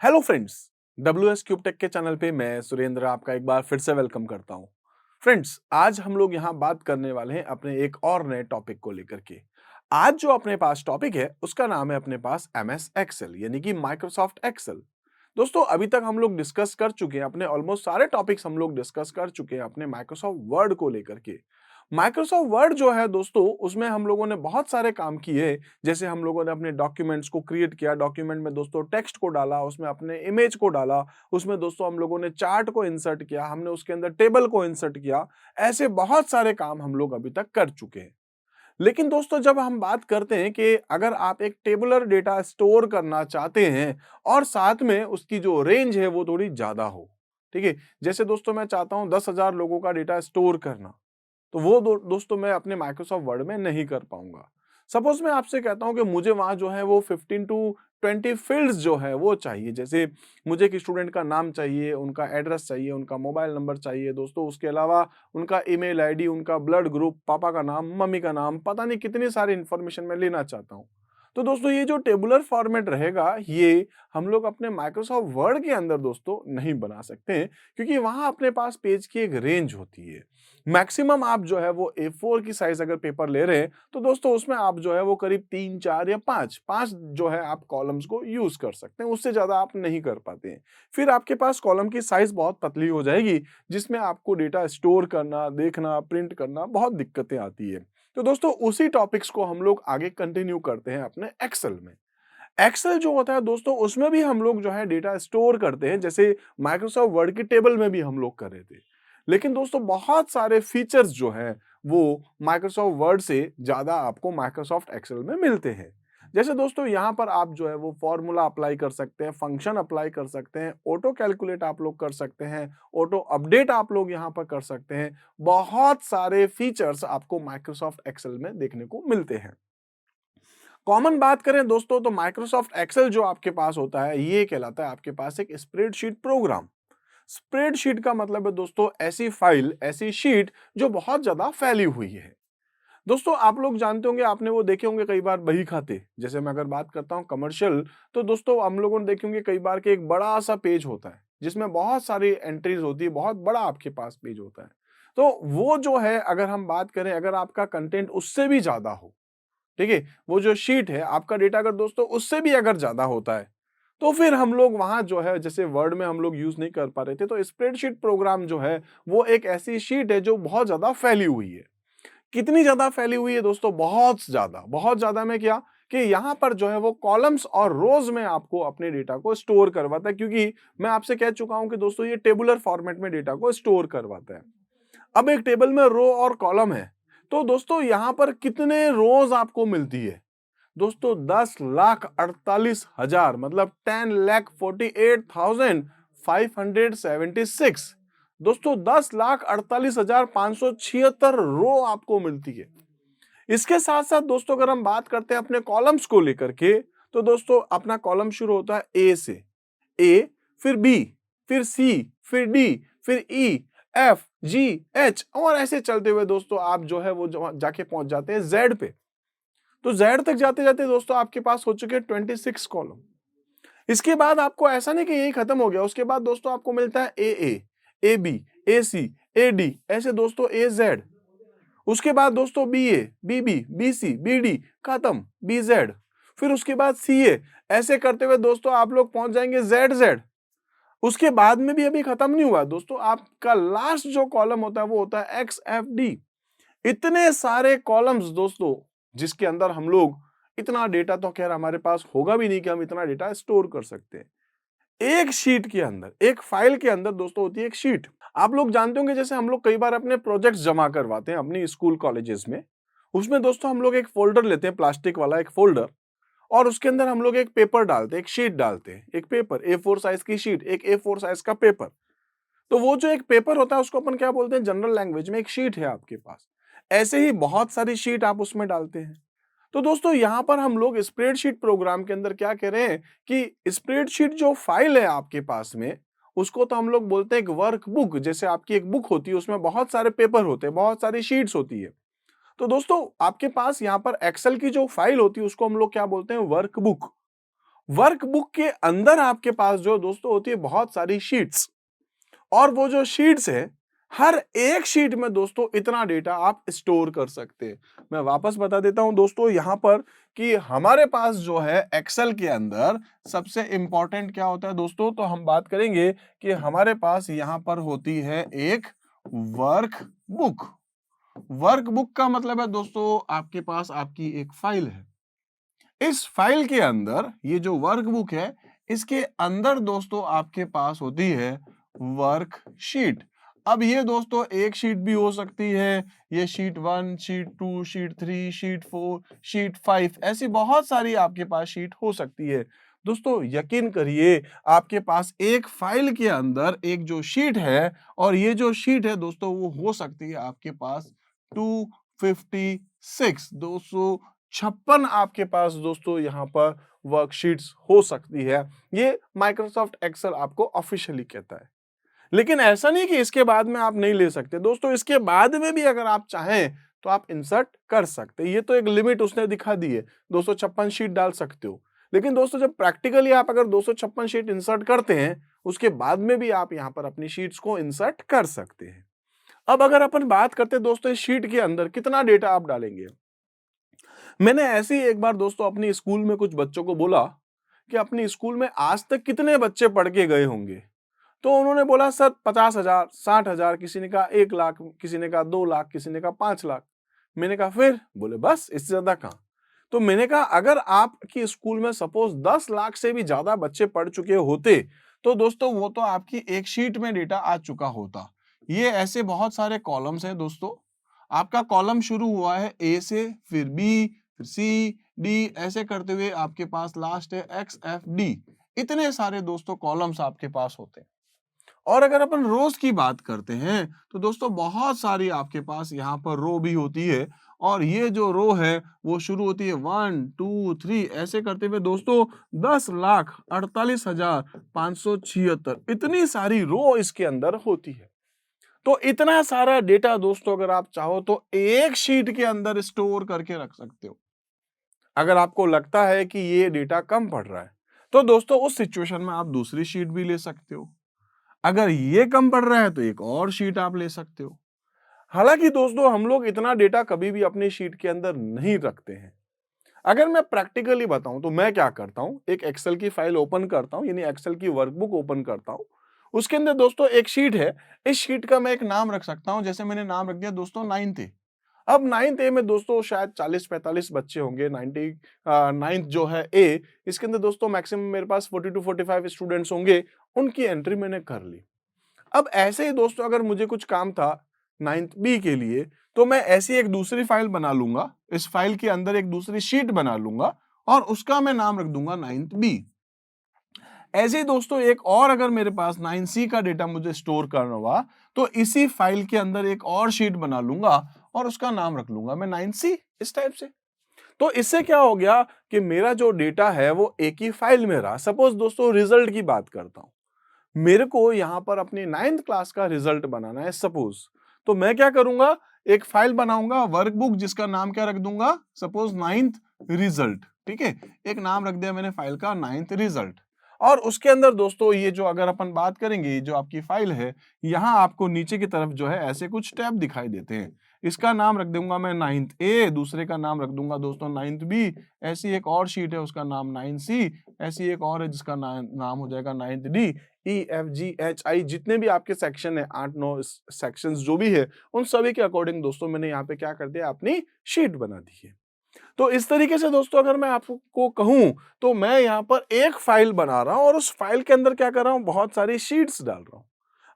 Hello friends, WS cube tech के channel पे मैं सुरेंद्र आपका एक बार फिर से वेलकम करता हूँ। फ्रेंड्स, आज हम लोग यहाँ बात करने वाले हैं अपने एक और नए टॉपिक को लेकर के। आज जो अपने पास टॉपिक है उसका नाम है अपने पास MS एक्सेल यानी कि माइक्रोसॉफ्ट एक्सेल। दोस्तों, अभी तक हम लोग डिस्कस कर चुके हैं अपने ऑलमोस्ट सारे टॉपिक्स हम लोग डिस्कस कर चुके हैं अपने माइक्रोसॉफ्ट वर्ड को लेकर के। माइक्रोसॉफ्ट वर्ड जो है दोस्तों, उसमें हम लोगों ने बहुत सारे काम किए। जैसे हम लोगों ने अपने डॉक्यूमेंट्स को क्रिएट किया, डॉक्यूमेंट में दोस्तों टेक्स्ट को डाला, उसमें अपने इमेज को डाला, उसमें दोस्तों हम लोगों ने चार्ट को इंसर्ट किया, हमने उसके अंदर टेबल को इंसर्ट किया। ऐसे बहुत सारे काम हम लोग अभी तक कर चुके हैं। लेकिन दोस्तों, जब हम बात करते हैं कि अगर आप एक टेबुलर डेटा स्टोर करना चाहते हैं और साथ में उसकी जो रेंज है वो थोड़ी ज़्यादा हो, ठीक है? जैसे दोस्तों मैं चाहता हूँ 10,000 लोगों का डेटा स्टोर करना, तो वो दोस्तों मैं अपने माइक्रोसॉफ्ट वर्ड में नहीं कर पाऊँगा। सपोज़ मैं आपसे कहता हूँ कि मुझे वहाँ जो है वो 15 टू 20 फ़ील्ड्स जो है वो चाहिए। जैसे मुझे एक स्टूडेंट का नाम चाहिए, उनका एड्रेस चाहिए, उनका मोबाइल नंबर चाहिए दोस्तों, उसके अलावा उनका ईमेल आईडी, उनका ब्लड ग्रुप, पापा का नाम, मम्मी का नाम, पता नहीं कितनी सारी इन्फॉर्मेशन मैं लेना चाहता हूँ। तो दोस्तों, ये जो टेबुलर फॉर्मेट रहेगा, ये हम लोग अपने माइक्रोसॉफ्ट वर्ड के अंदर दोस्तों नहीं बना सकते हैं, क्योंकि वहाँ अपने पास पेज की एक रेंज होती है। मैक्सिमम आप जो है वो A4 की साइज़ अगर पेपर ले रहे हैं, तो दोस्तों उसमें आप जो है वो करीब 3, 4 या 5 जो है आप कॉलम्स को यूज़ कर सकते हैं, उससे ज़्यादा आप नहीं कर पाते हैं। फिर आपके पास कॉलम की साइज़ बहुत पतली हो जाएगी, जिसमें आपको डेटा स्टोर करना, देखना, प्रिंट करना बहुत दिक्कतें आती है। तो दोस्तों, उसी टॉपिक्स को हम लोग आगे कंटिन्यू करते हैं अपने एक्सेल में। एक्सेल जो होता है दोस्तों, उसमें भी हम लोग जो है डेटा स्टोर करते हैं, जैसे माइक्रोसॉफ्ट वर्ड की टेबल में भी हम लोग कर रहे थे। लेकिन दोस्तों, बहुत सारे फीचर्स जो हैं वो माइक्रोसॉफ्ट वर्ड से ज़्यादा आपको माइक्रोसॉफ्ट एक्सेल में मिलते हैं। जैसे दोस्तों, यहाँ पर आप जो है वो फॉर्मूला अप्लाई कर सकते हैं, फंक्शन अप्लाई कर सकते हैं, ऑटो कैलकुलेट आप लोग कर सकते हैं, ऑटो अपडेट आप लोग यहाँ पर कर सकते हैं। बहुत सारे फीचर्स आपको माइक्रोसॉफ्ट एक्सेल में देखने को मिलते हैं। कॉमन बात करें दोस्तों, तो माइक्रोसॉफ्ट एक्सेल जो आपके पास होता है, ये कहलाता है आपके पास एक स्प्रेडशीट प्रोग्राम। स्प्रेडशीट का मतलब है दोस्तों ऐसी फाइल, ऐसी शीट जो बहुत ज्यादा फैली हुई है। दोस्तों, आप लोग जानते होंगे, आपने वो देखे होंगे कई बार बही खाते। जैसे मैं अगर बात करता हूँ कमर्शियल, तो दोस्तों हम लोगों ने देखे होंगे कई बार कि एक बड़ा सा पेज होता है जिसमें बहुत सारी एंट्रीज होती है, बहुत बड़ा आपके पास पेज होता है। तो वो जो है, अगर हम बात करें, अगर आपका कंटेंट उससे भी ज्यादा हो, ठीक है, वो जो शीट है आपका डेटा अगर दोस्तों उससे भी अगर ज्यादा होता है, तो फिर हम लोग वहां जो है, जैसे वर्ड में हम लोग यूज नहीं कर पा रहे थे, तो स्प्रेडशीट प्रोग्राम जो है वो एक ऐसी शीट है जो बहुत ज्यादा फैली हुई है। कितनी ज्यादा फैली हुई है दोस्तों? बहुत ज्यादा में क्या, कि यहाँ पर जो है वो कॉलम्स और रोज में आपको अपने डेटा को स्टोर करवाता है, क्योंकि मैं आपसे कह चुका हूं कि दोस्तों ये टेबुलर फॉर्मेट में डेटा को स्टोर करवाता है। अब एक टेबल में रो और कॉलम है, तो दोस्तों यहाँ पर कितने रोज आपको मिलती है? दोस्तों 10,48,000, मतलब 10,48,576। दोस्तों 10,48,576 रो आपको मिलती है। इसके साथ साथ दोस्तों, अगर हम बात करते हैं अपने कॉलम्स को लेकर के, तो दोस्तों अपना कॉलम शुरू होता है ए से। ए, फिर बी, फिर सी, फिर डी, फिर ई, एफ, जी, एच, और ऐसे चलते हुए दोस्तों आप जो है वो जाके पहुंच जाते हैं जेड पे। तो जेड तक जाते जाते दोस्तों आपके पास हो चुके हैं 26 कॉलम। इसके बाद आपको ऐसा नहीं कि यही खत्म हो गया, उसके बाद दोस्तों आपको मिलता है A B, A C, A D, ऐसे दोस्तों ए जेड। उसके बाद दोस्तों B B, B C, B D, खत्म, बी जेड। फिर उसके बाद सी ए, ऐसे करते हुए दोस्तों आप लोग पहुंच जाएंगे जेड जेड। उसके बाद में भी अभी खत्म नहीं हुआ दोस्तों, आपका लास्ट जो कॉलम होता है वो होता है एक्स एफ डी। इतने सारे कॉलम्स दोस्तों, जिसके अंदर हम लोग इतना डेटा, तो खैर हमारे पास होगा भी नहीं कि हम इतना डेटा स्टोर कर सकते हैं। एक शीट के अंदर, एक फाइल के अंदर दोस्तों होती है एक शीट। आप लोग जानते होंगे, जैसे हम लोग कई बार अपने प्रोजेक्ट्स जमा करवाते हैं अपनी स्कूल कॉलेजेस में, उसमें दोस्तों हम लोग एक फोल्डर लेते हैं, प्लास्टिक वाला एक फोल्डर, और उसके अंदर हम लोग एक पेपर डालते हैं, एक शीट डालते हैं, एक पेपर A4 साइज की शीट, एक A4 साइज का पेपर। तो वो जो एक पेपर होता है उसको अपन क्या बोलते हैं जनरल लैंग्वेज में? एक शीट है आपके पास। ऐसे ही बहुत सारी शीट आप उसमें डालते हैं। तो दोस्तों यहाँ पर हम लोग स्प्रेडशीट प्रोग्राम के अंदर क्या कह रहे हैं कि स्प्रेडशीट जो फाइल है आपके पास में, उसको तो हम लोग बोलते हैं एक वर्कबुक। जैसे आपकी एक बुक होती है, उसमें बहुत सारे पेपर होते हैं, बहुत सारी शीट्स होती है। तो दोस्तों आपके पास यहाँ पर एक्सेल की जो फाइल होती है उसको हम लोग क्या बोलते हैं? वर्कबुक। वर्कबुक के अंदर आपके पास जो दोस्तों होती है बहुत सारी शीट्स, और वो जो शीट्स है हर एक शीट में दोस्तों इतना डेटा आप स्टोर कर सकते हैं। मैं वापस बता देता हूं दोस्तों यहां पर कि हमारे पास जो है एक्सेल के अंदर सबसे इंपॉर्टेंट क्या होता है दोस्तों, तो हम बात करेंगे कि हमारे पास यहां पर होती है एक वर्कबुक। वर्कबुक का मतलब है दोस्तों आपके पास आपकी एक फाइल है। इस फाइल के अंदर ये जो वर्कबुक है इसके अंदर दोस्तों आपके पास होती है वर्कशीट। अब ये दोस्तों एक शीट भी हो सकती है, ये sheet 1, sheet 2, sheet 3, sheet 4, sheet 5, ऐसी बहुत सारी आपके पास शीट हो सकती है। दोस्तों यकीन करिए आपके पास एक फाइल के अंदर एक जो शीट है, और ये जो शीट है दोस्तों वो हो सकती है आपके पास 256 256 आपके पास दोस्तों यहाँ पर वर्कशीट्स हो सकती है। ये माइक्रोसॉफ्ट एक्सेल आपको ऑफिशियली कहता है। लेकिन ऐसा नहीं कि इसके बाद में आप नहीं ले सकते दोस्तों, इसके बाद में भी अगर आप चाहें तो आप इंसर्ट कर सकते हैं। ये तो एक लिमिट उसने दिखा दी है, 256 शीट डाल सकते हो। लेकिन दोस्तों जब प्रैक्टिकली आप अगर 256 शीट इंसर्ट करते हैं उसके बाद में भी आप यहाँ पर अपनी शीट्स को इंसर्ट कर सकते हैं। अब अगर अपन बात करते हैं दोस्तों इस शीट के अंदर कितना डेटा आप डालेंगे। मैंने ऐसे ही एक बार दोस्तों अपनी स्कूल में कुछ बच्चों को बोला कि अपनी स्कूल में आज तक कितने बच्चे पढ़ के गए होंगे। तो उन्होंने बोला सर 50,000, 60,000, किसी ने कहा 1 लाख, किसी ने कहा 2 लाख, किसी ने कहा 5 लाख। मैंने कहा फिर? बोले बस इससे ज्यादा कहाँ। तो मैंने कहा अगर आपकी स्कूल में सपोज 10 लाख से भी ज्यादा बच्चे पढ़ चुके होते तो दोस्तों वो तो आपकी एक शीट में डेटा आ चुका होता। ये ऐसे बहुत सारे कॉलम्स हैं दोस्तों। आपका कॉलम शुरू हुआ है ए से, फिर बी, फिर सी, डी, ऐसे करते हुए आपके पास लास्ट है एक्स, एफ, डी। इतने सारे दोस्तों कॉलम्स आपके पास होते हैं। और अगर अपन रोज की बात करते हैं तो दोस्तों बहुत सारी आपके पास यहाँ पर रो भी होती है, और ये जो रो है वो शुरू होती है 1, 2, 3 ऐसे करते हुए दोस्तों 10,48,576 इतनी सारी रो इसके अंदर होती है। तो इतना सारा डेटा दोस्तों अगर आप चाहो तो एक शीट के अंदर स्टोर करके रख सकते हो। अगर आपको लगता है कि ये डेटा कम पड़ रहा है तो दोस्तों उस सिचुएशन में आप दूसरी शीट भी ले सकते हो। अगर ये कम पड़ रहा है तो एक और शीट आप ले सकते हो। हालांकि दोस्तों हम लोग इतना डेटा कभी भी अपनी शीट के अंदर नहीं रखते हैं। अगर मैं प्रैक्टिकली बताऊं तो मैं क्या करता हूं, एक एक्सेल की फाइल ओपन करता हूं, यानी एक्सेल की वर्कबुक ओपन करता हूं। उसके अंदर दोस्तों एक शीट है, इस शीट का मैं एक नाम रख सकता हूं, जैसे मैंने नाम रख दिया दोस्तों 9th ए। अब 9th ए में दोस्तों शायद 40-45 बच्चे होंगे। 9th जो है ए, इसके अंदर दोस्तों मैक्सिमम मेरे पास 40 to 45 स्टूडेंट्स होंगे। उनकी एंट्री मैंने कर ली। अब ऐसे ही दोस्तों अगर मुझे कुछ काम था 9th बी के लिए तो मैं ऐसी एक दूसरी फाइल बना लूंगा, इस फाइल के अंदर एक दूसरी शीट बना लूंगा और उसका मैं नाम रख दूंगा 9th बी। ऐसे ही दोस्तों एक और अगर मेरे पास 9C का डेटा मुझे स्टोर करना हुआ तो इसी फाइल के अंदर एक और शीट बना लूंगा और उसका नाम रख लूंगा मैं 9C, इस टाइप से। तो इससे क्या हो गया कि मेरा जो डेटा है वो एक ही फाइल में रहा। सपोज दोस्तों रिजल्ट की बात करता हूं, मेरे को यहाँ पर अपनी 9th क्लास का रिजल्ट बनाना है सपोज, तो मैं क्या करूंगा, एक फाइल बनाऊंगा वर्कबुक जिसका नाम क्या रख दूंगा, सपोज 9th रिजल्ट। ठीक है, एक नाम रख दिया मैंने फाइल का 9th रिजल्ट। और उसके अंदर दोस्तों ये जो अगर अपन बात करेंगे जो आपकी फाइल है, यहाँ आपको नीचे की तरफ जो है ऐसे कुछ टैब दिखाई देते हैं। इसका नाम रख दूंगा मैं 9th ए, दूसरे का नाम रख दूंगा दोस्तों 9th बी, ऐसी एक और शीट है उसका नाम 9C, ऐसी एक और है जिसका नाम हो जाएगा 9th डी, ई, एफ, जी, एच, आई, जितने भी आपके सेक्शन है 8-9 सेक्शंस जो भी है उन सभी के अकॉर्डिंग दोस्तों मैंने यहाँ पे क्या कर दिया, अपनी शीट बना दी है। तो इस तरीके से दोस्तों अगर मैं आपको कहूं तो मैं यहाँ पर एक फाइल बना रहा हूं और उस फाइल के अंदर क्या कर रहा हूं, बहुत सारी शीट्स डाल रहा हूं।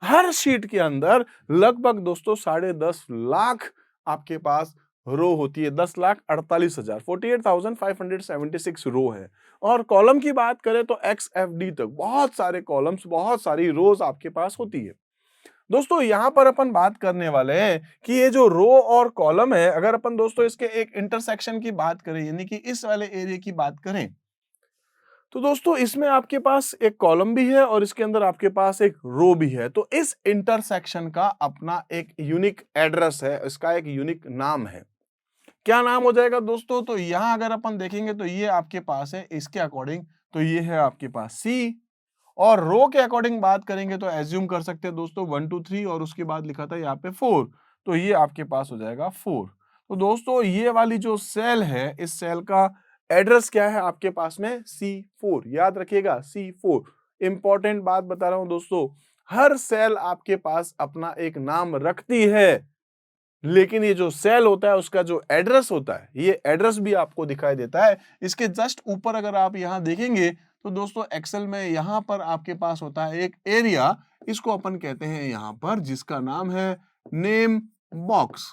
हर शीट के अंदर लगभग दोस्तों 10.5 लाख आपके पास रो होती है। 10,48,000 48,576 रो है। और कॉलम की बात करें तो एक्स, एफ, डी तक बहुत सारे कॉलम्स, बहुत सारी रोज आपके पास होती है। दोस्तों यहां पर अपन बात करने वाले हैं कि ये जो रो और कॉलम है, अगर अपन दोस्तों इसके एक इंटरसेक्शन की बात करें, यानी कि इस वाले एरिया की बात करें, तो दोस्तों इसमें आपके पास एक कॉलम भी है और इसके अंदर आपके पास एक रो भी है। तो इस इंटरसेक्शन का अपना एक यूनिक एड्रेस है, इसका एक यूनिक नाम है। क्या नाम हो जाएगा दोस्तों, तो यहां अगर अपन देखेंगे तो ये आपके पास है इसके अकॉर्डिंग, तो ये है आपके पास सी। और रो के अकॉर्डिंग बात करेंगे तो एज्यूम कर सकते हैं दोस्तों 1 2 3 और उसके बाद लिखा था यहाँ पे 4, तो ये आपके पास हो जाएगा 4। तो दोस्तों ये वाली जो सेल है, इस सेल का एड्रेस क्या है आपके पास में? C4, याद रखिएगा C4। इंपॉर्टेंट बात बता रहा हूं दोस्तों, हर सेल आपके पास अपना एक नाम रखती है, लेकिन ये जो सेल होता है उसका जो एड्रेस होता है, ये एड्रेस भी आपको दिखाई देता है। इसके जस्ट ऊपर अगर आप यहां देखेंगे तो दोस्तों एक्सेल में यहां पर आपके पास होता है एक एरिया, इसको अपन कहते हैं यहां पर, जिसका नाम है नेम बॉक्स।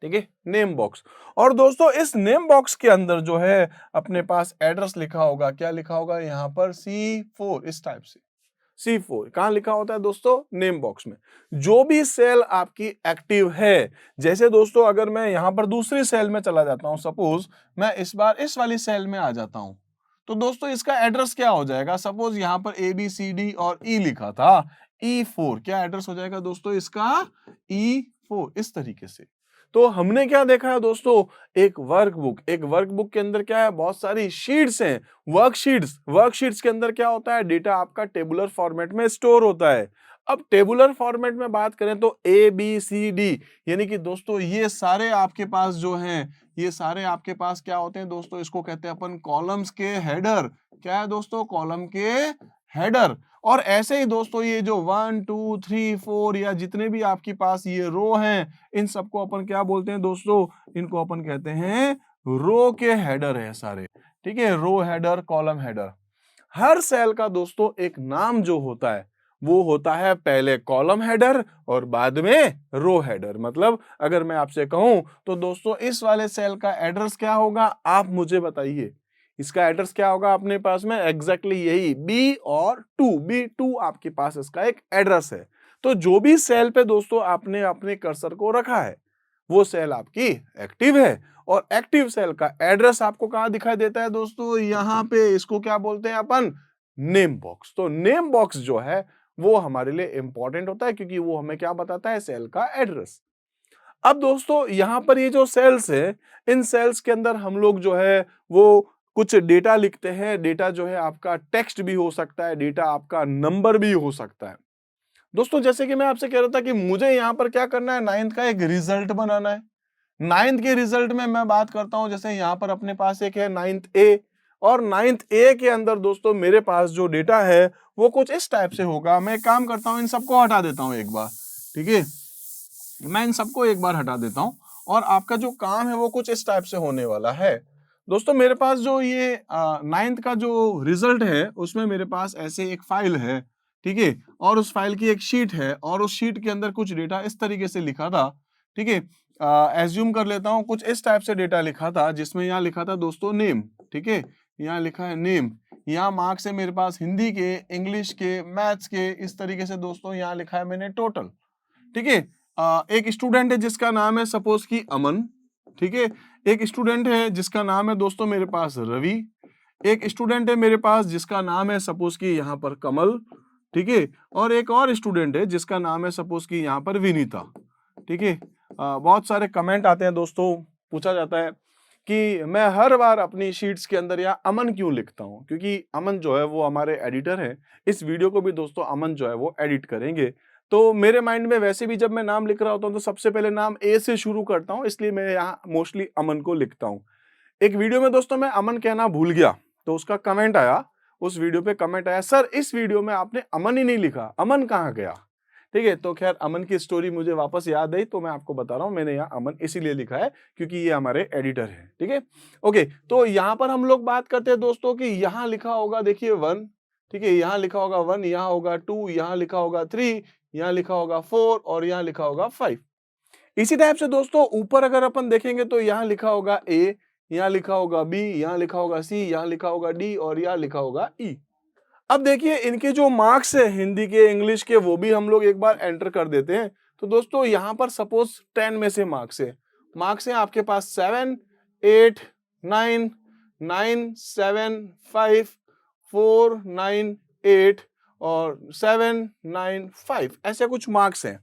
ठीक है, नेम बॉक्स। और दोस्तों इस नेम बॉक्स के अंदर जो है अपने पास एड्रेस लिखा होगा, क्या लिखा होगा यहां पर? C4, इस टाइप से C4 कहां लिखा होता है दोस्तों? नेम बॉक्स में। जो भी सेल आपकी एक्टिव है, जैसे दोस्तों अगर मैं यहां पर दूसरी सेल में चला जाता हूं, सपोज मैं इस बार इस वाली सेल में आ जाता हूं, तो दोस्तों इसका एड्रेस क्या हो जाएगा? सपोज यहां पर ABCD और E लिखा था, E4 क्या एड्रेस हो जाएगा दोस्तों इसका? E4, इस तरीके से। तो हमने क्या देखा है दोस्तों? एक वर्कबुक, एक वर्कबुक के अंदर क्या है? बहुत सारी शीट्स हैं, वर्कशीट्स। वर्कशीट्स के अंदर क्या होता है? डेटा आपका टेबुलर फॉर्मेट में स्टोर होता है। अब टेबुलर फॉर्मेट में बात करें तो ABCD, यानी कि दोस्तों ये सारे आपके पास जो हैं, ये सारे आपके पास क्या होते हैं दोस्तों? इसको कहते हैं अपन कॉलम्स के हेडर। क्या है दोस्तों? कॉलम के हेडर। और ऐसे ही दोस्तों ये जो 1 2 3 4 या जितने भी आपके पास ये रो हैं, इन सबको अपन क्या बोलते हैं दोस्तों? इनको अपन कहते हैं रो के हेडर है सारे। ठीक है, रो हेडर, कॉलम हेडर। हर सेल का दोस्तों एक नाम जो होता है, वो होता है पहले कॉलम हेडर और बाद में रो हेडर। मतलब अगर मैं आपसे कहूं तो दोस्तों इस वाले सेल का एड्रेस क्या होगा? आप मुझे बताइए, इसका एड्रेस क्या होगा अपने पास में? एग्जैक्टली यही B और 2, B2 आपके पास इसका एक एड्रेस है। तो जो भी सेल पे दोस्तों आपने अपने कर्सर को रखा है, वो सेल आपकी एक्टिव है। और एक्टिव सेल का एड्रेस आपको कहां दिखाई देता है दोस्तों? यहां पे। इसको क्या बोलते हैं अपन? Name box. तो नेम बॉक्स जो है वो हमारे लिए इंपॉर्टेंट होता है, क्योंकि वो हमें क्या बताता है? सेल का एड्रेस। अब दोस्तों यहां पर ये जो सेल्स है, इन सेल्स के अंदर हम लोग जो है वो कुछ डेटा लिखते हैं। डेटा जो है आपका टेक्स्ट भी हो सकता है, डेटा आपका नंबर भी हो सकता है। दोस्तों जैसे कि मैं आपसे कह रहा था कि मुझे यहाँ पर क्या करना है? 9th का एक रिजल्ट बनाना है। 9th के रिजल्ट में मैं बात करता हूं, जैसे यहाँ पर अपने पास एक है 9th A, और 9th A के अंदर दोस्तों मेरे पास जो डेटा है वो कुछ इस टाइप से होगा। मैं एक काम करता हूं, इन सबको हटा देता हूं एक बार। ठीक है, मैं इन सबको एक बार हटा देता हूं और आपका जो काम है वो कुछ इस टाइप से होने वाला है। दोस्तों मेरे पास जो ये 9th का जो रिजल्ट है, उसमें मेरे पास ऐसे एक फाइल है। ठीक है, और उस फाइल की एक शीट है, और उस शीट के अंदर कुछ डेटा इस तरीके से लिखा था। ठीक है, एज्यूम कर लेता हूं कुछ इस टाइप से डेटा लिखा था, जिसमें यहाँ लिखा था दोस्तों नेम। ठीक है, यहाँ लिखा है नेम। यहाँ मार्क्स है मेरे पास हिंदी के, इंग्लिश के, मैथ्स के, इस तरीके से दोस्तों यहाँ लिखा है मैंने टोटल। ठीक है, एक स्टूडेंट है जिसका नाम है सपोज की अमन। ठीक है, एक स्टूडेंट है जिसका नाम है दोस्तों मेरे पास रवि। एक स्टूडेंट है मेरे पास जिसका नाम है सपोज की यहाँ पर कमल। ठीक है, और एक और स्टूडेंट है जिसका नाम है सपोज की यहाँ पर विनीता। ठीक है, बहुत सारे कमेंट आते हैं दोस्तों, पूछा जाता है कि मैं हर बार अपनी शीट्स के अंदर यहाँ अमन क्यों लिखता हूँ? क्योंकि अमन जो है वो हमारे एडिटर हैं। इस वीडियो को भी दोस्तों अमन जो है वो एडिट करेंगे। तो मेरे माइंड में वैसे भी जब मैं नाम लिख रहा होता हूँ तो सबसे पहले नाम ए से शुरू करता हूँ, इसलिए मैं यहाँ मोस्टली अमन को लिखता हूँ। एक वीडियो में दोस्तों मैं अमन कहना भूल गया, तो उसका कमेंट आया, उस वीडियो पे कमेंट आया, सर इस वीडियो में आपने अमन ही नहीं लिखा, अमन कहाँ गया? ठीक है, तो खैर अमन की स्टोरी मुझे वापस याद आई, तो मैं आपको बता रहा हूँ, मैंने यहाँ अमन इसीलिए लिखा है क्योंकि ये हमारे एडिटर है। ठीक है, ओके, तो यहाँ पर हम लोग बात करते हैं दोस्तों कि यहाँ लिखा होगा, देखिए 1। ठीक है, यहाँ लिखा होगा 1, यहाँ होगा 2, यहाँ लिखा होगा 3, यहाँ लिखा होगा 4 और यहाँ लिखा होगा 5। इसी टाइप से दोस्तों ऊपर अगर अपन देखेंगे तो यहाँ लिखा होगा A, यहाँ लिखा होगा B, यहाँ लिखा होगा C, यहाँ लिखा होगा D और यहाँ लिखा होगा E। अब देखिए इनके जो मार्क्स है हिंदी के, इंग्लिश के, वो भी हम लोग एक बार एंटर कर देते हैं। तो दोस्तों यहाँ पर सपोज 10 में से मार्क्स है, मार्क्स है आपके पास 7 8 9 9 7 5 4 9 8 और 7 9 5, ऐसे कुछ मार्क्स हैं।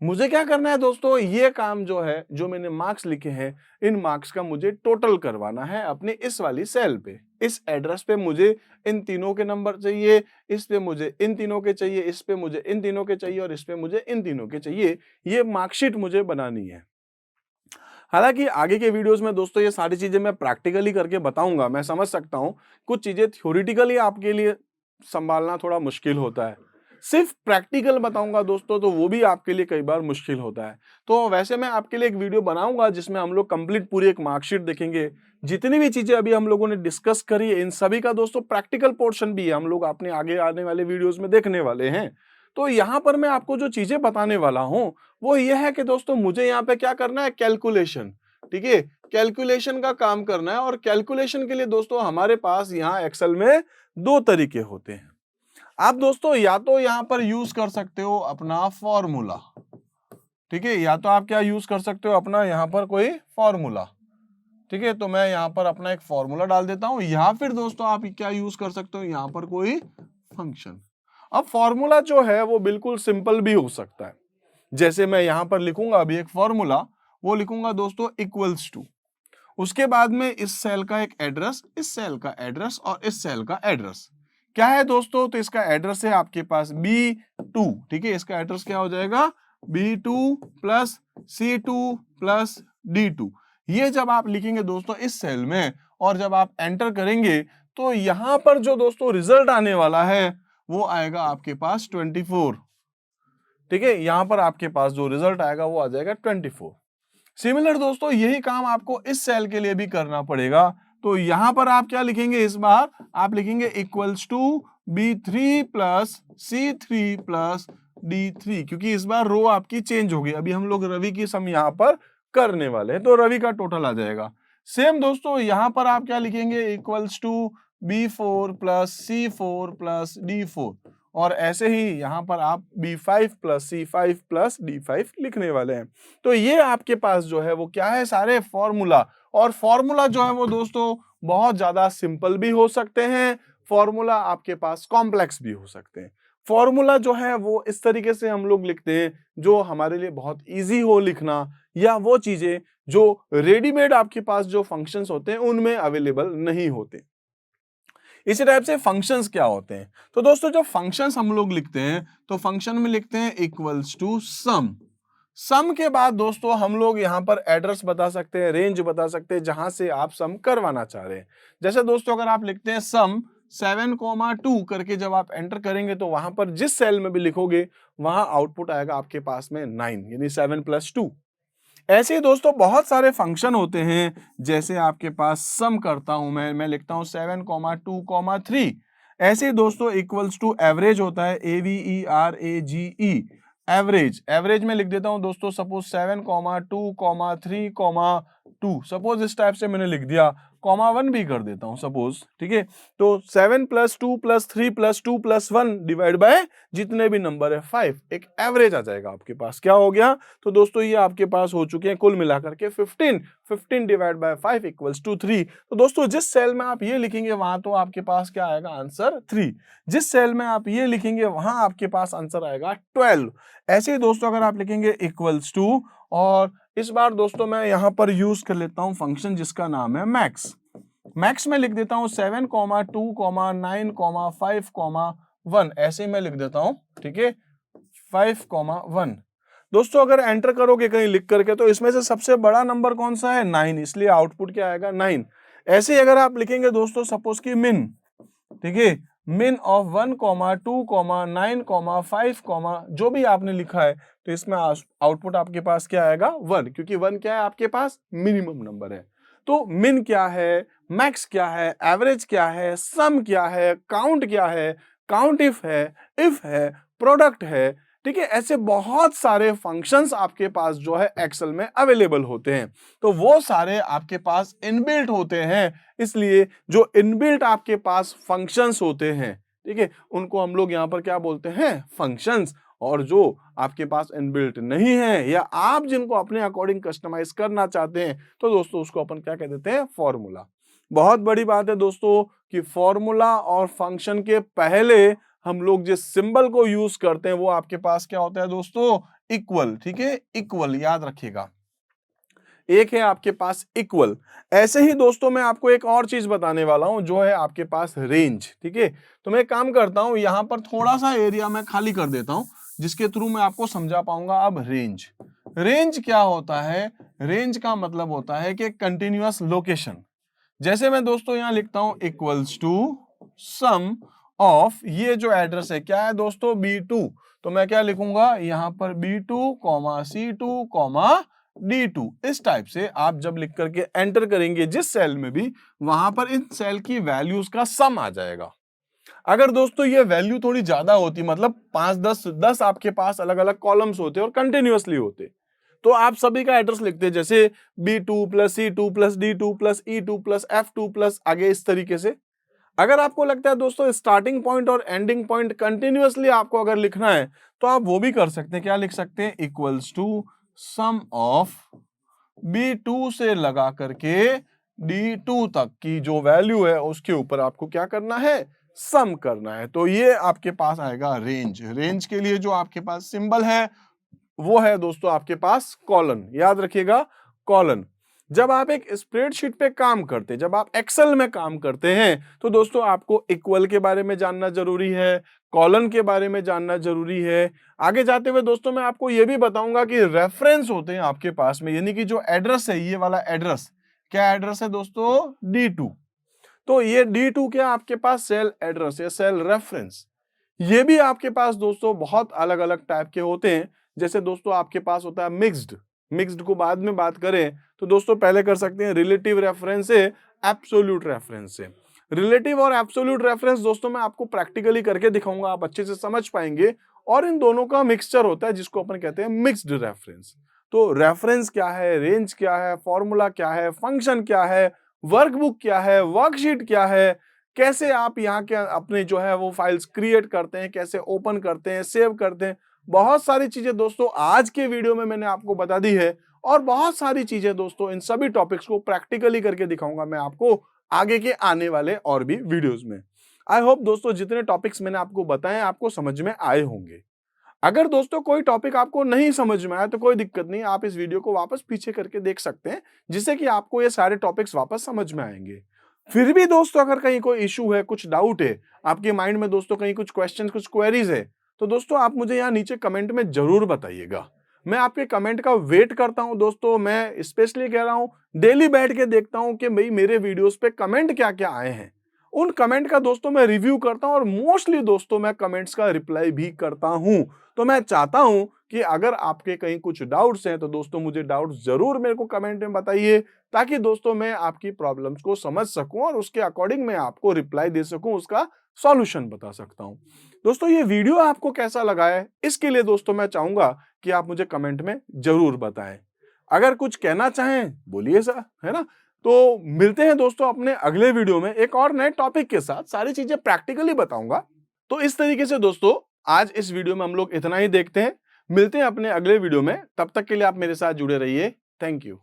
मुझे क्या करना है दोस्तों, ये काम जो है, जो मैंने मार्क्स लिखे हैं, इन मार्क्स का मुझे टोटल करवाना है अपने इस वाली सेल पे। इस एड्रेस पे मुझे इन तीनों के नंबर चाहिए, इस पे मुझे इन तीनों के चाहिए, इस पे मुझे इन तीनों के चाहिए और इस पे मुझे इन तीनों के चाहिए। ये मार्कशीट मुझे बनानी है। हालाँकि आगे के वीडियोज़ में दोस्तों ये सारी चीज़ें मैं प्रैक्टिकली करके बताऊँगा, मैं समझ सकता हूँ। कुछ चीज़ें थ्योरेटिकली आपके लिए सँभालना थोड़ा मुश्किल होता है। सिर्फ़ प्रैक्टिकल बताऊँगा दोस्तों, तो वो भी आपके लिए कई बार मुश्किल होता है। तो वैसे मैं आपके लिए एक वीडियो बनाऊँगा जिसमें हम लोग कंप्लीट पूरी एक मार्कशीट देखेंगे। जितनी भी चीज़ें अभी हम लोगों ने डिस्कस करी है, इन सभी का दोस्तों प्रैक्टिकल पोर्शन भी है, हम लोग अपने आगे आने वाले वीडियोज़ में देखने वाले हैं। तो यहाँ पर मैं आपको जो चीज़ें बताने वाला हूँ, वो ये है कि दोस्तों मुझे यहाँ पे क्या करना है, कैलकुलेशन, ठीक है? कैलकुलेशन का काम करना है और कैलकुलेशन के लिए दोस्तों हमारे पास यहाँ एक्सेल में 2 तरीके होते हैं। आप दोस्तों या तो यहाँ पर यूज़ कर सकते हो अपना फ़ॉर्मूला, ठीक है? या तो आप क्या यूज़ कर सकते हो, अपना यहाँ पर कोई फ़ॉर्मूला, ठीक है? तो मैं यहाँ पर अपना एक फ़ॉर्मूला डाल देता हूँ, या फिर दोस्तों आप क्या यूज़ कर सकते हो, यहाँ पर कोई फ़ंक्शन। अब फ़ॉर्मूला जो है वो बिल्कुल सिंपल भी हो सकता है। जैसे मैं यहाँ पर लिखूंगा अभी एक फ़ॉर्मूला, वो लिखूंगा दोस्तों इक्वल्स टू, उसके बाद में इस सेल का एक एड्रेस, इस सेल का एड्रेस और इस सेल का एड्रेस क्या है दोस्तों, तो इसका एड्रेस है आपके पास B2, ठीक है? इसका एड्रेस क्या हो जाएगा, B2 plus C2 plus D2। ये जब आप लिखेंगे दोस्तों इस सेल में और जब आप एंटर करेंगे, तो यहां पर जो दोस्तों रिजल्ट आने वाला है वो आएगा आपके पास 24, ठीक है? यहां पर आपके पास जो रिजल्ट आएगा वो आ जाएगा 24। सिमिलर दोस्तों यही काम आपको इस सेल के लिए भी करना पड़ेगा। तो यहां पर आप क्या लिखेंगे, इस बार आप लिखेंगे equals to B3 plus C3 plus D3, क्योंकि इस बार रो आपकी चेंज होगी। अभी हम लोग रवि की सम यहां पर करने वाले हैं, तो रवि का टोटल आ जाएगा। सेम दोस्तों यहां पर आप क्या लिखेंगे, equals to B4 plus C4 plus D4, और ऐसे ही यहां पर आप B5 plus C5 plus D5 लिखने वाले हैं। तो ये आपके पास जो है वो क्या है, सारे फॉर्मूला। और फॉर्मूला जो है वो दोस्तों बहुत ज्यादा सिंपल भी हो सकते हैं, फॉर्मूला आपके पास कॉम्प्लेक्स भी हो सकते हैं। फॉर्मूला जो है वो इस तरीके से हम लोग लिखते हैं जो हमारे लिए बहुत इजी हो लिखना, या वो चीजें जो रेडीमेड आपके पास जो फंक्शंस होते हैं उनमें अवेलेबल नहीं होते। इसी टाइप से फंक्शंस क्या होते हैं, तो दोस्तों जो फंक्शंस हम लोग लिखते हैं, तो फंक्शन में लिखते हैं इक्वल्स टू सम। सम के बाद दोस्तों हम लोग यहाँ पर एड्रेस बता सकते हैं, रेंज बता सकते हैं जहां से आप सम करवाना चाह रहे हैं। जैसे दोस्तों अगर आप लिखते हैं सम 7,2 करके, जब आप एंटर करेंगे तो वहां पर जिस सेल में भी लिखोगे वहां आउटपुट आएगा आपके पास में 9, यानी 7 प्लस 2। ऐसे ही दोस्तों बहुत सारे फंक्शन होते हैं, जैसे आपके पास सम करता हूं मैं लिखता हूं 7,2,3। ऐसे ही दोस्तों इक्वल्स टू एवरेज होता है, AVERAGE, एवरेज। एवरेज में लिख देता हूं दोस्तों, सपोज 7,2,3,2, सपोज इस टाइप से मैंने लिख दिया, कॉमा 1 भी कर देता हूं सपोज, ठीक है? तो 7 plus 2 plus 3 plus 2 plus 1 divide by जितने भी नंबर है 5, एक एवरेज आ जाएगा आपके पास। क्या हो गया, तो दोस्तों ये आपके पास हो चुके हैं कुल मिलाकर के 15। 15 डिवाइड बाय 5 इक्वल्स टू 3। तो दोस्तों जिस सेल में आप ये लिखेंगे वहां तो आपके पास क्या आएगा, आंसर 3। जिस सेल में आप ये लिखेंगे वहां आपके पास आंसर आएगा 12। ऐसे ही दोस्तों अगर आप लिखेंगे इक्वल्स टू, और इस बार दोस्तों मैं यहां पर यूज कर लेता हूं फंक्शन जिसका नाम है मैक्स। मैक्स में लिख देता हूं 7,2,9,5,1, ऐसे ही मैं लिख देता हूं, ठीक है? 5,1। दोस्तों अगर एंटर करोगे कहीं लिख करके, तो इसमें से सबसे बड़ा नंबर कौन सा है, 9, इसलिए आउटपुट क्या आएगा, 9। ऐसे ही अगर आप लिखेंगे दोस्तों सपोज की मिन, ठीक है, मिन ऑफ 1, 2, 9, 5, जो भी आपने लिखा है, तो इसमें आउटपुट आपके पास क्या आएगा, 1, क्योंकि 1 क्या है आपके पास, मिनिमम नंबर है। तो मिन क्या है, मैक्स क्या है, एवरेज क्या है, सम क्या है, काउंट क्या है, काउंट इफ है, प्रोडक्ट है, ठीक है? ऐसे बहुत सारे फंक्शंस आपके पास जो है एक्सेल में अवेलेबल होते हैं। तो वो सारे आपके पास इनबिल्ट होते हैं, इसलिए जो इनबिल्ट आपके पास फंक्शंस होते हैं, ठीक है, उनको हम लोग यहाँ पर क्या बोलते हैं, फंक्शंस। और जो आपके पास इनबिल्ट नहीं है, या आप जिनको अपने अकॉर्डिंग कस्टमाइज करना चाहते हैं, तो दोस्तों उसको अपन क्या कह देते हैं, फॉर्मूला। बहुत बड़ी बात है दोस्तों कि फॉर्मूला और फंक्शन के पहले हम लोग जिस सिंबल को यूज करते हैं वो आपके पास क्या होता है दोस्तों, इक्वल, ठीक है, इक्वल याद रखिएगा। एक है आपके पास इक्वल। ऐसे ही दोस्तों मैं आपको एक और चीज बताने वाला हूं जो है आपके पास रेंज, ठीक है। तो मैं एक काम करता हूं, यहां पर थोड़ा सा एरिया मैं खाली कर देता हूं जिसके थ्रू मैं आपको समझा पाऊंगा। अब रेंज, रेंज क्या होता है? रेंज का मतलब होता है कि कंटिन्यूअस लोकेशन। जैसे मैं दोस्तों यहां लिखता हूं इक्वल्स टू सम ऑफ, ये जो एड्रेस है क्या है दोस्तों, B2। तो मैं क्या लिखूंगा यहां पर, B2 C2 D2। इस टाइप से आप जब लिख करके एंटर करेंगे जिस सेल में भी, वहां पर इन सेल की वैल्यूज का सम आ जाएगा। अगर दोस्तों ये वैल्यू थोड़ी ज्यादा होती, मतलब 5 10 आपके पास अलग अलग कॉलम्स होते और कंटिन्यूअसली होते, तो आप सभी का एड्रेस लिखते जैसे B2 plus C2 plus D2 plus E2 plus F2 plus आगे इस तरीके से। अगर आपको लगता है दोस्तों स्टार्टिंग पॉइंट और एंडिंग पॉइंट कंटिन्यूअसली आपको अगर लिखना है, तो आप वो भी कर सकते हैं। क्या लिख सकते हैं? Equals to some of B2 से लगा करके D2 तक की जो वैल्यू है उसके ऊपर आपको क्या करना है? सम करना है। तो ये आपके पास आएगा रेंज। रेंज के लिए जो आपके पास सिंबल है वो है दोस्तों आपके पास कॉलन। याद रखिएगा, कॉलन। जब आप एक स्प्रेडशीट पे काम करते हैं, जब आप एक्सेल में काम करते हैं, तो दोस्तों आपको इक्वल के बारे में जानना जरूरी है, कॉलन के बारे में जानना जरूरी है। आगे जाते हुए दोस्तों मैं आपको यह भी बताऊंगा कि रेफरेंस होते हैं आपके पास में, यानी कि जो एड्रेस है, ये वाला एड्रेस, क्या एड्रेस है दोस्तों? D2। तो ये D2 क्या आपके पास सेल एड्रेस है, सेल रेफरेंस। ये भी आपके पास दोस्तों बहुत अलग अलग टाइप के होते हैं। जैसे दोस्तों आपके पास होता है मिक्स्ड। मिक्स्ड को बाद में बात करें तो दोस्तों पहले कर सकते हैं रिलेटिव रेफरेंस से एब्सोल्यूट रेफरेंस से। रिलेटिव और एब्सोल्यूट रेफरेंस दोस्तों मैं आपको प्रैक्टिकली करके दिखाऊंगा, आप अच्छे से समझ पाएंगे। और इन दोनों का मिक्सचर होता है जिसको अपन कहते हैं मिक्स्ड रेफरेंस। तो रेफरेंस क्या है, रेंज क्या है, फॉर्मूला क्या है, फंक्शन क्या है, वर्कबुक क्या है, वर्कशीट क्या है, कैसे आप यहाँ के अपने जो है वो फाइल्स क्रिएट करते हैं, कैसे ओपन करते हैं, सेव करते हैं, बहुत सारी चीजें दोस्तों आज के वीडियो में मैंने आपको बता दी है। और बहुत सारी चीजें दोस्तों इन सभी टॉपिक्स को प्रैक्टिकली करके दिखाऊंगा मैं आपको आगे के आने वाले और भी वीडियोस में। आई होप दोस्तों जितने टॉपिक्स मैंने आपको बताए आपको समझ में आए होंगे। अगर दोस्तों कोई टॉपिक आपको नहीं समझ में आया तो कोई दिक्कत नहीं, आप इस वीडियो को वापस पीछे करके देख सकते हैं, जिससे कि आपको ये सारे टॉपिक्स वापस समझ में आएंगे। फिर भी दोस्तों अगर कहीं कोई इशू है, कुछ डाउट है आपके माइंड में दोस्तों, कहीं कुछ क्वेश्चन, कुछ क्वेरीज है, तो दोस्तों आप मुझे यहाँ नीचे कमेंट में जरूर बताइएगा। मैं आपके कमेंट का वेट करता हूं दोस्तों। मैं स्पेशली कह रहा हूं, डेली बैठ के देखता हूं कि भाई मेरे वीडियोस पे कमेंट क्या क्या आए हैं। उन कमेंट का दोस्तों मैं रिव्यू करता हूं और मोस्टली दोस्तों मैं कमेंट्स का रिप्लाई भी करता हूं। तो मैं चाहता हूं कि अगर आपके कहीं कुछ डाउट्स हैं तो दोस्तों मुझे डाउट्स जरूर मेरे को कमेंट में बताइए, ताकि दोस्तों मैं आपकी प्रॉब्लम्स को समझ सकूं और उसके अकॉर्डिंग मैं आपको रिप्लाई दे सकूं, उसका सॉल्यूशन बता सकता हूं। दोस्तों ये वीडियो आपको कैसा लगा है, इसके लिए दोस्तों मैं चाहूंगा कि आप मुझे कमेंट में जरूर बताएं। अगर कुछ कहना चाहें बोलिए सर, है ना। तो मिलते हैं दोस्तों अपने अगले वीडियो में एक और नए टॉपिक के साथ, सारी चीजें प्रैक्टिकली बताऊंगा। तो इस तरीके से दोस्तों आज इस वीडियो में हम लोग इतना ही देखते हैं। मिलते हैं अपने अगले वीडियो में, तब तक के लिए आप मेरे साथ जुड़े रहिए। Thank you.